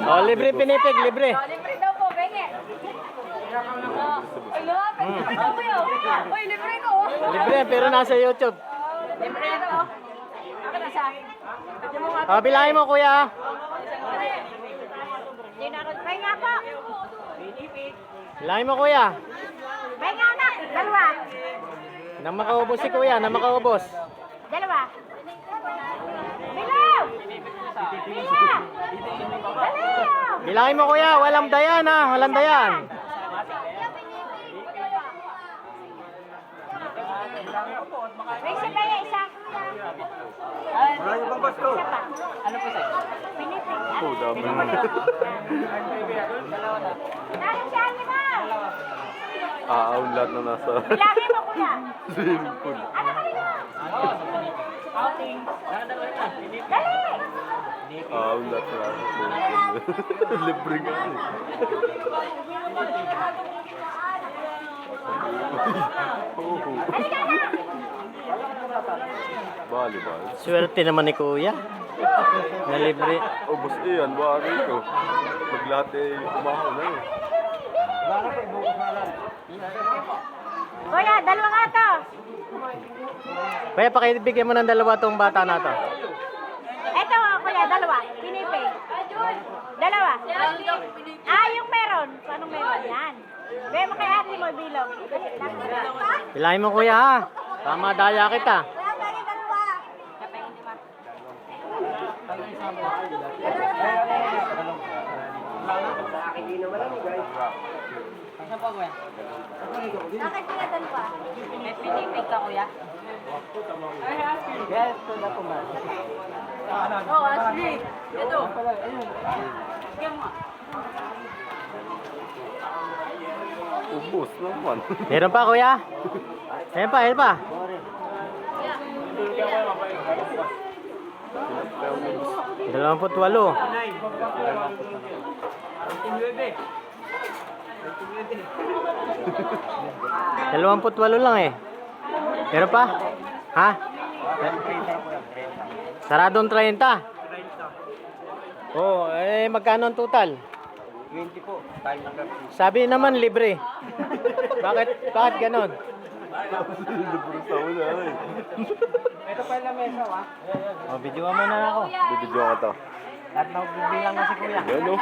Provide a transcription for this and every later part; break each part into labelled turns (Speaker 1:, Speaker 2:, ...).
Speaker 1: Oh, libre pinipig, libre.
Speaker 2: Libre daw po, benge. Ay, lumapit. Libre daw po yun. Uy, libre ko.
Speaker 1: Libre, pero nasa YouTube.
Speaker 2: Libre na to. Ako na sa akin.
Speaker 1: Oh, bilangin mo, kuya.
Speaker 2: Hindi na ako. Benga po.
Speaker 1: Bilangin mo, kuya.
Speaker 2: Benga na. Dalawa.
Speaker 1: Nang makaubos si kuya, nang makaubos.
Speaker 2: Dalawa. Bilaw. Bilaw. Bilaw.
Speaker 1: Bilangin mo, kuya. Walang dayan, ha. Walang dayan.
Speaker 2: May isa ba yan? Isa.
Speaker 3: Wala yung bangkos ko.
Speaker 2: Isa pa.
Speaker 3: Ano po sa'yo?
Speaker 2: Pinipig.
Speaker 3: Oh, dami.
Speaker 2: Nalo si Animal.
Speaker 3: Aawon lahat na nasa
Speaker 2: Bilangin mo kuya.
Speaker 3: swimming pool.
Speaker 2: Ano ka nila? Dali.
Speaker 3: Aawon lahat na nasa swimming pool. Libre nga eh. Bali, bali.
Speaker 1: Swerte naman ni kuya. Na libre.
Speaker 3: Ubus eh, yan, bari ko. Pag lahat eh, umahaw na eh.
Speaker 2: Kuya, dalawa nga to.
Speaker 1: Kuya, pakibigyan mo ng dalawa tong bata na to.
Speaker 2: Eto kuya, dalawa. Pinipig. Dalawa. Yung meron. Anong meron? Yan. Bigay mo kay ate mo, bilog.
Speaker 1: Bilangin mo, kuya, ha. Tama daya kita.
Speaker 2: Kuya, bagay dalawa. Bakit kuya dalawa? May pinipig ka kuya?
Speaker 1: Yes, to the command.
Speaker 2: Oh, Ashley. Ito.
Speaker 3: Ubus naman.
Speaker 1: Meron pa, kuya? Meron pa, meron pa. Dalawamput walo. 28 lang eh. Meron pa? Ha? Saradong 30. Oh, eh magkano ang total?
Speaker 3: 20 po.
Speaker 1: Sabi naman libre. Bakit ganon?
Speaker 3: Libre sa wala eh.
Speaker 1: Ito pa yung lamesa, ha? Oh, videoan mo na ako.
Speaker 3: Bibidyo ka to.
Speaker 1: At magbibilang na si kuya.
Speaker 3: Yan o.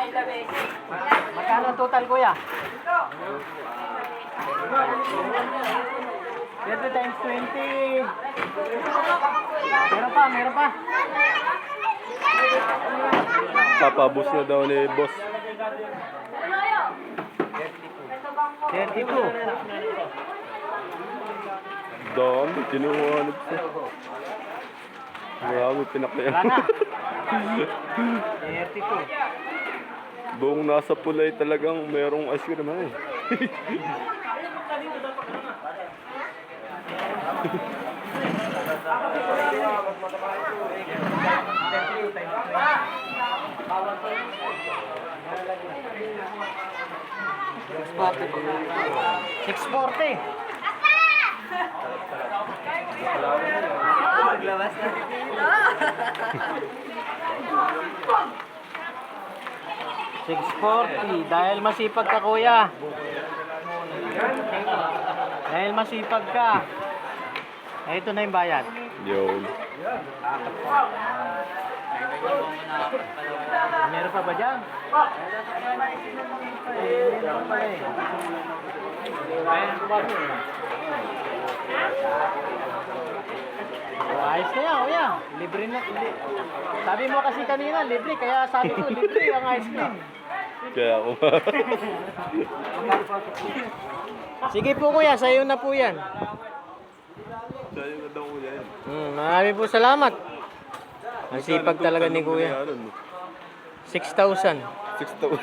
Speaker 1: Magkano ang total, kuya? 30 times 20. Meron pa, meron pa.
Speaker 3: Papabus na daw ni boss.
Speaker 1: 32.
Speaker 3: Dami, kinuhanap siya. Marami pinakaya.
Speaker 1: Wala na. 32.
Speaker 3: Buong nasa pulay talagang merong ice cream na eh.
Speaker 1: $640. Maglabas na dito. 640 dahil masipag ka, kuya. Dahil masipag ka. Ito na yung bayad.
Speaker 3: Yun.
Speaker 1: Meron pa ba dyan? Meron pa eh. Oh, ayos na yan, kuya. Libre na. Sabi mo kasi kanina, libre. Kaya sabi ko, libre ang ice cream.
Speaker 3: Kaya ako.
Speaker 1: Sige po, kuya. Sa'yo na po yan.
Speaker 3: Sa'yo na daw kuya yan.
Speaker 1: Marami po salamat. Ang sipag talaga ni kuya. 6,000.
Speaker 3: 6,000.